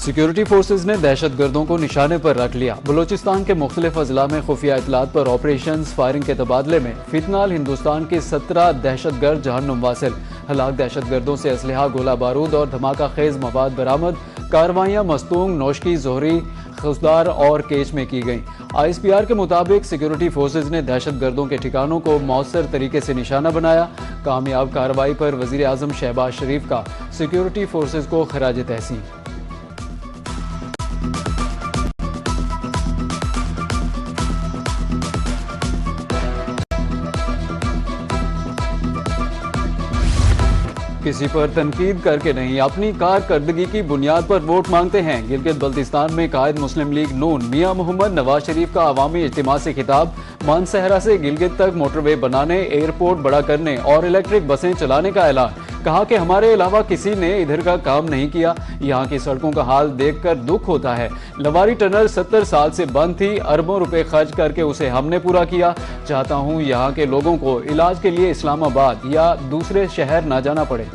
Security forces ने दहशतगर्दों को निशाने पर रख लिया। बलोचिस्तान के मुख्तलिफ अजला में खुफिया इतलात पर ऑपरेशन फायरिंग के तबादले में फितनाल हिंदुस्तान के 17 दहशतगर्द जहन्नुम वासिल। हलाक दहशतगर्दों से असलहा, गोला बारूद और धमाका खेज मवाद बरामद। कार्रवाइयाँ मस्तूंग, नौशकी, जोहरी, खुसदार और केच में की गई। ISPR के मुताबिक सिक्योरिटी फोर्सेज ने दहशतगर्दों के ठिकानों को मौसर तरीके से निशाना बनाया। कामयाब कार्रवाई पर वजीर आजम शहबाज शरीफ का सिक्योरिटी फोर्सेज को खराज तहसीन। किसी पर तनकीद करके नहीं, अपनी कारकर्दगी की बुनियाद पर वोट मांगते हैं। गिलगित बल्तिस्तान में कायद मुस्लिम लीग नून मियां मोहम्मद नवाज शरीफ का अवामी इज्तिमा से खिताब। मानसहरा से गिलगित तक मोटरवे बनाने, एयरपोर्ट बड़ा करने और इलेक्ट्रिक बसें चलाने का ऐलान। कहा कि हमारे अलावा किसी ने इधर का काम नहीं किया। यहाँ की सड़कों का हाल देखकर दुख होता है। लवारी टनल 70 साल से बंद थी, अरबों रुपए खर्च करके उसे हमने पूरा किया। चाहता हूँ यहाँ के लोगों को इलाज के लिए इस्लामाबाद या दूसरे शहर ना जाना पड़े।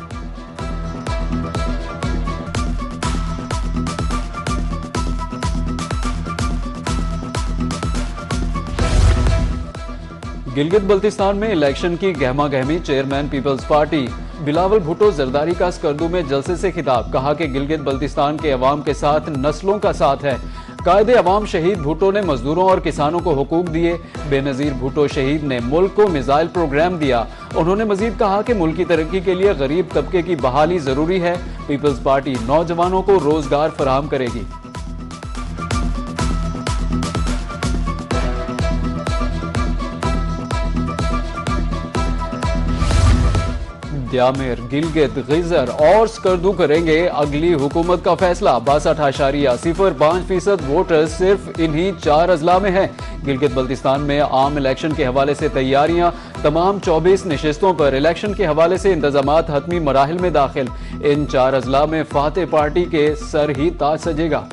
गिलगित बल्तिस्तान में इलेक्शन की गहमा गहमी। Chairman Peoples Party Bilawal Bhutto Zardari का स्कर्दू में जलसे से खिताब। कहा कि गिलगित बल्तिस्तान के अवाम के साथ नस्लों का साथ है। कायदे अवाम शहीद भुट्टो ने मजदूरों और किसानों को हुकूक दिए। बेनजीर भुट्टो शहीद ने मुल्क को मिसाइल प्रोग्राम दिया। उन्होंने मजीद कहा कि मुल्क की तरक्की के लिए गरीब तबके की बहाली जरूरी है। पीपल्स पार्टी नौजवानों को रोजगार फराहम करेगी। द्यामेर, गिलगित, गिजर और स्कर्दू करेंगे अगली हुकूमत का फैसला। 62.05% वोटर्स सिर्फ इन्हीं 4 अजला में हैं। गिलगित बल्तिस्तान में आम इलेक्शन के हवाले से तैयारियां। तमाम 24 नशिस्तों पर इलेक्शन के हवाले से इंतजामात हतमी मराहिल में दाखिल। इन 4 अजला में फातेह पार्टी के सर ही ताज सजेगा।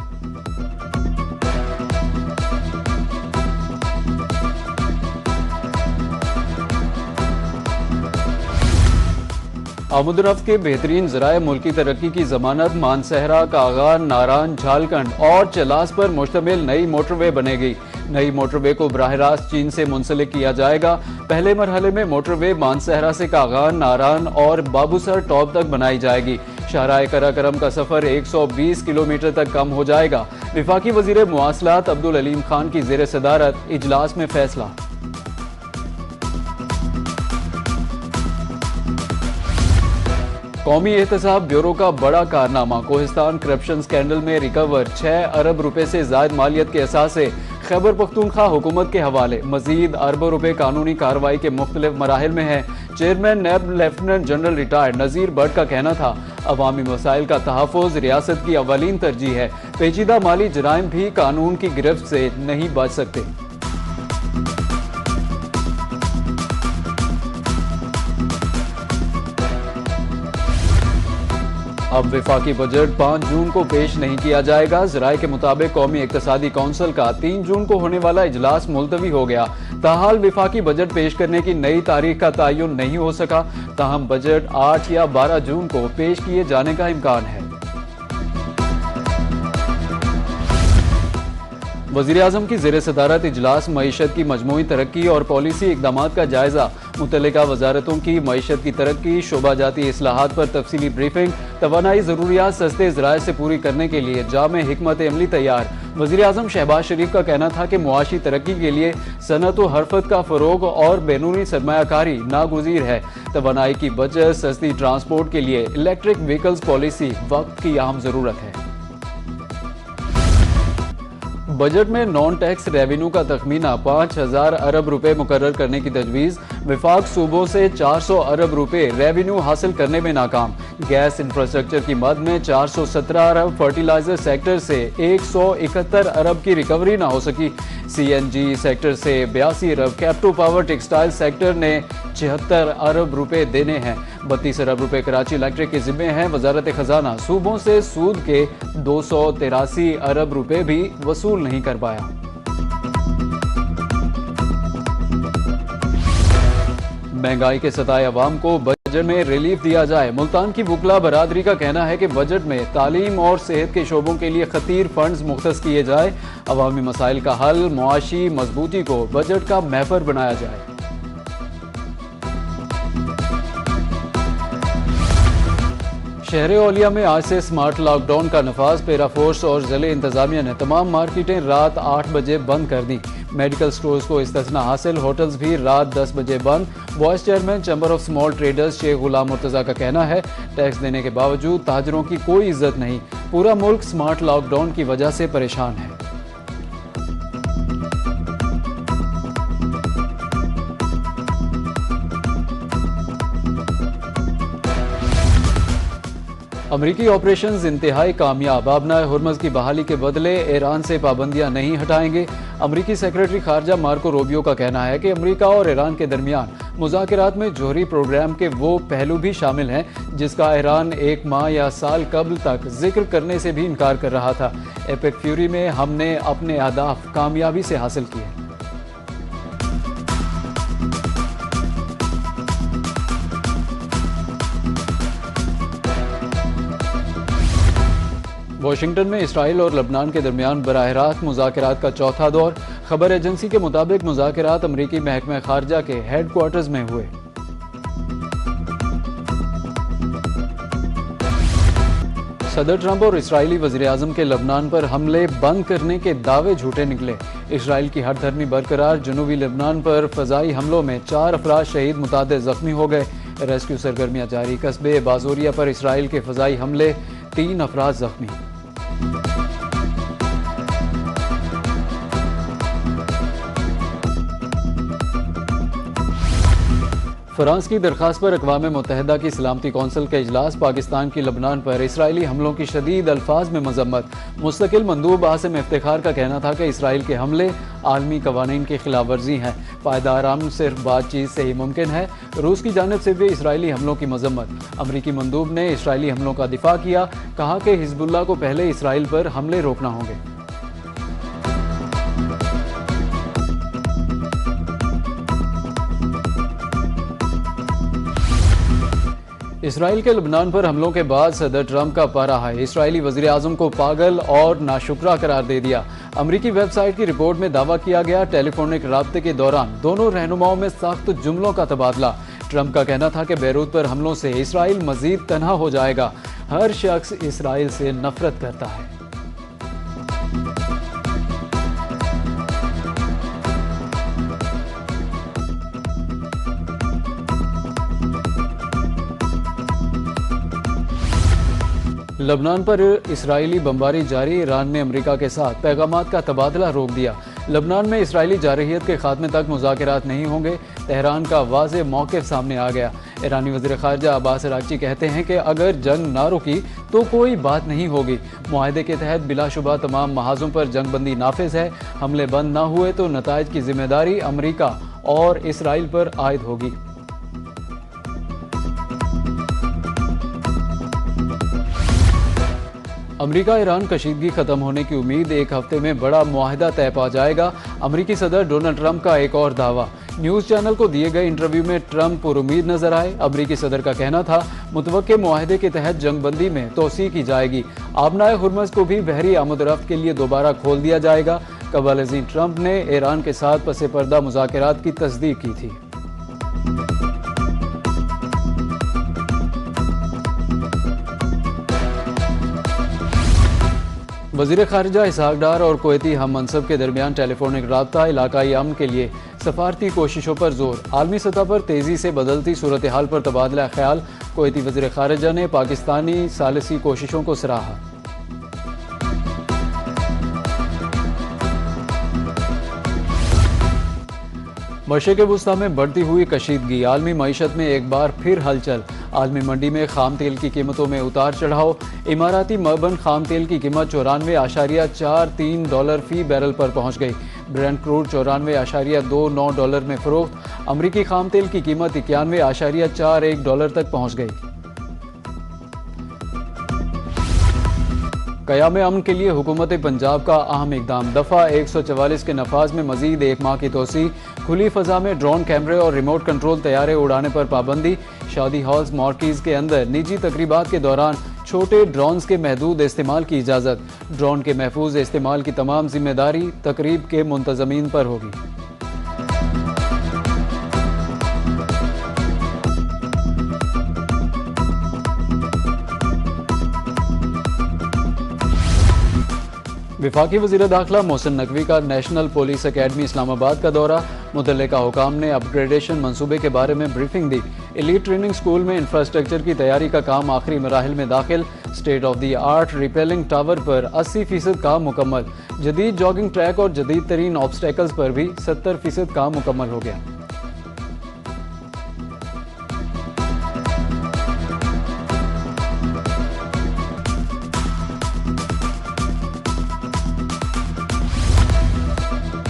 आमदरफ्त के बेहतरीन जराए मुल्की तरक्की की जमानत। मानसहरा, कागार, नारान, झालखंड और चलास पर मुश्तमिल नई मोटरवे बनेगी। नई मोटरवे को बराह रास्त चीन से मुंसलिक किया जाएगा। पहले मरहले में मोटरवे मानसहरा से कागार, नारान और बाबूसर टॉप तक बनाई जाएगी। शाहराए कराकरम का सफर 120 किलोमीटर तक कम हो जाएगा। विफाकी वजीर मुआसलात अब्दुल अलीम खान की जेर सदारत इजलास में फैसला। कौमी एहतसाब ब्यूरो का बड़ा कारनामा। कोहिस्तान करप्शन स्कैंडल में रिकवर 6 अरब रुपए से जायद मालियत के असासे खैबर पख्तूनख्वा हुकूमत के हवाले। मजीद अरबों रुपए कानूनी कार्रवाई के मुख्तलिफ मराहिल में है। चेयरमैन नैब लेफ्टिनेंट जनरल रिटायर्ड नज़ीर भट्ट का कहना था, अवामी मसाइल का तहफ़्फ़ुज़ रियासत की अवलीन तरजीह है। पेचीदा माली जराइम भी कानून की गिरफ्त से नहीं बच सकते। अब विफाकी बजट 5 जून को पेश नहीं किया जाएगा। ज़राए के मुताबिक कौमी इक्तसादी कौंसिल का 3 जून को होने वाला इजलास मुलतवी हो गया। ताहाल विफाकी बजट पेश करने की नई तारीख का तयन नहीं हो सका। ताहम बजट 8 या 12 जून को पेश किए जाने का इम्कान है। वज़ीर आज़म की ज़ेर सदारत इजलास मईशत की मजमूई तरक्की और पॉलिसी इक़दामात का जायजा। मुतल्लिका वजारतों की मईशत की तरक्की, शोबा जाती इस्लाहात पर तफसीली ब्रीफिंग। तवानाई ज़रूरियात सस्ते ज़राए से पूरी करने के लिए जामे हिकमत अमली तैयार। वज़ीर आज़म शहबाज शरीफ का कहना था कि मुआशी तरक्की के लिए सनत व हरफत का फ़रोग और बैरूनी सरमायाकारी नागुज़ीर है। तवानाई की बचत, सस्ती ट्रांसपोर्ट के लिए इलेक्ट्रिक व्हीकल्स पॉलिसी वक्त की अहम ज़रूरत है। बजट में नॉन टैक्स रेवेन्यू का तखमीना 5000 अरब रुपए मुकर्रर करने की तजवीज़। विफाक सूबों से 400 अरब रुपए रेवेन्यू हासिल करने में नाकाम। गैस इंफ्रास्ट्रक्चर की मद में 417 अरब, फर्टिलाइजर सेक्टर से 171 अरब की रिकवरी ना हो सकी। CNG सेक्टर से 82 अरब, कैप्टो पावर टेक्सटाइल सेक्टर ने 76 अरब रुपए देने हैं। 32 अरब रुपए कराची इलेक्ट्रिक के जिम्मे हैं। वजारत खजाना सूबों से सूद के 283 अरब रुपए भी वसूल नहीं कर पाया। महंगाई के सताए अवाम को बजट में रिलीफ दिया जाए। मुल्तान की वकला बरादरी का कहना है कि बजट में तालीम और सेहत के शोबों के लिए खतीर फंड्स मुख्तस किए जाए। अवामी मसाइल का हल, मुआशी मजबूती को बजट का महवर बनाया जाए। शहर औलिया में आज से स्मार्ट लॉकडाउन का नफाज। पेरा फोर्स और जिले इंतजामिया ने तमाम मार्केटें रात 8 बजे बंद कर दी। मेडिकल स्टोर्स को इस्तिस्ना हासिल, होटल्स भी रात 10 बजे बंद। Vice chairman chamber of small traders Sheikh Ghulam Murtaza का कहना है, टैक्स देने के बावजूद ताजरों की कोई इज्जत नहीं। पूरा मुल्क स्मार्ट लॉकडाउन की वजह से परेशान है। अमरीकी ऑपरेशंस इंतहाई कामयाब। आबनाए हुर्मज की बहाली के बदले ईरान से पाबंदियां नहीं हटाएंगे। अमरीकी सेक्रेटरी खारजा मार्को रूबियो का कहना है कि अमरीका और ईरान के दरमियान मुज़ाकरात में जोहरी प्रोग्राम के वो पहलू भी शामिल हैं जिसका ईरान 1 माह या साल कबल तक जिक्र करने से भी इनकार कर रहा था। एपेक फ्यूरी में हमने अपने अहदाफ कामयाबी से हासिल किए। वाशिंगटन में इसराइल और लबनान के दरमियान बराह रास्त मुज़ाकरात का चौथा दौर। खबर एजेंसी के मुताबिक मुज़ाकरात अमरीकी महकमा खारजा के हेड क्वार्टर्स में हुए। सदर ट्रंप और इसराइली वज़ीर आज़म के लबनान पर हमले बंद करने के दावे झूठे निकले। इसराइल की हरधर्मी बरकरार। जनूबी लबनान पर फ़ज़ाई हमलों में 4 अफराद शहीद, मुतादिद ज़ख्मी हो गए। रेस्क्यू सरगर्मियाँ जारी। कस्बे बाजोरिया पर इसराइल के फ़ज़ाई हमले, 3 अफराद ज़ख्मी। फ्रांस की दरख्वास्त पर अक़वाम मुत्तहिदा की सलामती कौंसिल का इजलास। पाकिस्तान की लबनान पर इसराइली हमलों की शदीद अल्फाज में मजम्मत। मुस्तकिल मंदूब आसिम इफ्तिखार का कहना था कि इसराइल के हमले आलमी कवानीन की खिलाफ वर्जी हैं। पायदार अमन सिर्फ बातचीत से ही मुमकिन है। रूस की जानिब से भी इसराइली हमलों की मजम्मत। अमरीकी मंदूब ने इसराइली हमलों का दिफा किया, कहा कि हिजबुल्लाह को पहले इसराइल पर हमले रोकना होंगे। इसराइल के लबनान पर हमलों के बाद सदर ट्रंप का पारा है। इसराइली वज़ीर आज़म को पागल और नाशुक्रा करार दे दिया। अमरीकी वेबसाइट की रिपोर्ट में दावा किया गया, टेलीफोनिक राब्ते के दौरान दोनों रहनुमाओं में सख्त जुमलों का तबादला। ट्रंप का कहना था कि बैरूत पर हमलों से इसराइल मजीद तनहा हो जाएगा। हर शख्स इसराइल से नफरत करता है। लबनान पर इसराइली बमबारी जारी। ईरान ने अमेरिका के साथ पैगामात का तबादला रोक दिया। लबनान में इसराइली जारहियत के खात्मे तक मुज़ाकरात नहीं होंगे। तेहरान का वाज़ेह मौक़िफ़ सामने आ गया। ईरानी वज़ीर ख़ारजा अब्बास अराग़ची कहते हैं कि अगर जंग ना रुकी तो कोई बात नहीं होगी। मुआहदे के तहत बिलाशुबा तमाम महाजों पर जंगबंदी नाफिज है। हमले बंद ना हुए तो नताइज की जिम्मेदारी अमरीका और इसराइल पर आयद होगी। अमरीका ईरान कशीदगी खत्म होने की उम्मीद। 1 हफ्ते में बड़ा मुआहदा तय पा जाएगा। अमरीकी सदर डोनाल्ड ट्रंप का एक और दावा। न्यूज़ चैनल को दिए गए इंटरव्यू में ट्रंप पुरुमीद नजर आए। अमरीकी सदर का कहना था, मुतवक्के मुआहदे के तहत जंगबंदी में तोसी की जाएगी। आबनाए हुर्मज को भी बहरी आमद-ओ-रफ्त के लिए दोबारा खोल दिया जाएगा। कबल अज़ीं ट्रंप ने ईरान के साथ पसे पर्दा मुज़ाकरात की तस्दीक की थी। वज़ीर ख़ारिजा इसहाक़ डार और कुवैती हम मनसब के दरमियान टेलीफोनिक राब्ता। इलाकाई अमन के लिए सफारती कोशिशों पर जोर। आलमी सतह पर तेज़ी से बदलती सूरत हाल पर तबादला ख्याल। कुवैती वज़ीर ख़ारिजा ने पाकिस्तानी सालिसी कोशिशों को सराहा। मशरिक़ वुस्ता में बढ़ती हुई कशीदगी। आलमी मईशत में एक बार फिर हलचल। आलमी मंडी में खाम तेल की कीमतों में उतार चढ़ाव। इमाराती मबन खाम तेल की कीमत 94.43 डॉलर फी बैरल पर पहुंच गई। ब्रेंट क्रूड 94.29 डॉलर में फरोख्त। अमरीकी खाम तेल की कीमत 91.41 डॉलर तक पहुंच गई। क़याम अमन के लिए हुकूमत पंजाब का अहम इकदाम। दफ़ा 144 के नफाज में मजीद 1 माह की तोसी। खुली फ़ज़ा में ड्रोन कैमरे और रिमोट कंट्रोल तैयारे उड़ाने पर पाबंदी। शादी हॉल्स मार्कीज़ के अंदर निजी तकरीबात के दौरान छोटे ड्रोन्स के महदूद इस्तेमाल की इजाज़त। ड्रोन के महफूज इस्तेमाल की तमाम जिम्मेदारी तकरीब के मुंतज़मीन पर होगी। वफाकी वज़ीर दाखिला मोहसिन नकवी का नेशनल पुलिस अकेडमी इस्लामाबाद का दौरा। मुतल्लिका हुकाम ने अपग्रेडेशन मंसूबे के बारे में ब्रीफिंग दी। एलीट ट्रेनिंग स्कूल में इंफ्रास्ट्रक्चर की तैयारी का काम आखिरी मराहिल में दाखिल। State of the art repelling tower पर 80% काम मुकम्मल। जदीद जॉगिंग ट्रैक और जदीद तरीन ऑब्स्टेकल्स पर भी 70% काम मुकम्मल हो गया।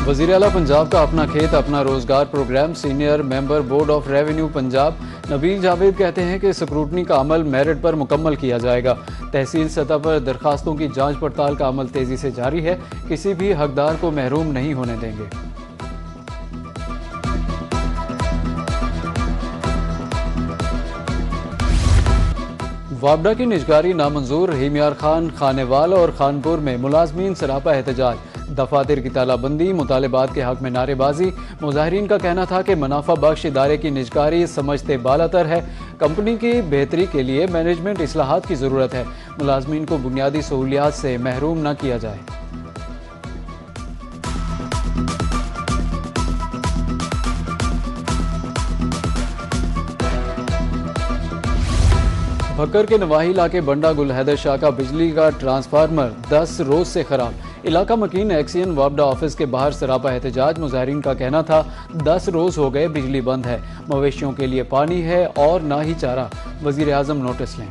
वज़ीर आला पंजाब का अपना खेत अपना रोजगार programme. Senior member board of revenue Punjab Nabeel Javed कहते हैं कि स्क्रूटनी का अमल मेरिट पर मुकम्मल किया जाएगा। तहसील सतह पर दरखास्तों की जांच पड़ताल का अमल तेजी से जारी है। किसी भी हकदार को महरूम नहीं होने देंगे। वापडा की निजकारी नामंजूर। रहीम यार खान, खानेवाल और खानपुर में मुलाजमीन सरापा एहतजाज। दफातर की तालाबंदी, मुतालिबात के हक में नारेबाजी। मुजाहिरीन का कहना था कि मुनाफा बख्श इदारे की निजकारी समझते बालातर है। कंपनी की बेहतरी के लिए मैनेजमेंट इस्लाहात की ज़रूरत है। मुलाजमीन को बुनियादी सहूलियात से महरूम न किया जाए। भक्कर के नवाही इलाके बंडा गुल हैदर शाह का बिजली का ट्रांसफार्मर 10 रोज से खराब। इलाका मकीन एक्सियन वापडा ऑफिस के बाहर सरापा एहतजाज। मुजाहिरीन का कहना था 10 रोज हो गए बिजली बंद है। मवेशियों के लिए पानी है और ना ही चारा। वजीर आजम नोटिस लें।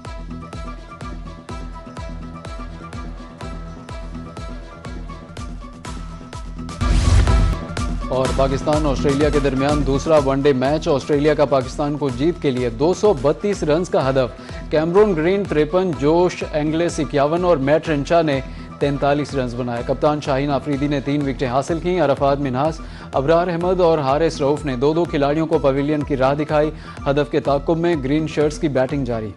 और पाकिस्तान ऑस्ट्रेलिया के दरमियान दूसरा वनडे मैच। ऑस्ट्रेलिया का पाकिस्तान को जीत के लिए 232 रन का हदफ। कैमरून ग्रीन 53, जोश एंगलेस 51 और मैट रेंचा ने 43 रन बनाए। कप्तान शाहीन आफरीदी ने 3 विकेटें हासिल की। अरफात मिन्हास, अबरार अहमद और हारिस रऊफ ने 2-2 खिलाड़ियों को पवेलियन की राह दिखाई। हदफ के ताक़ुब में ग्रीन शर्ट्स की बैटिंग जारी।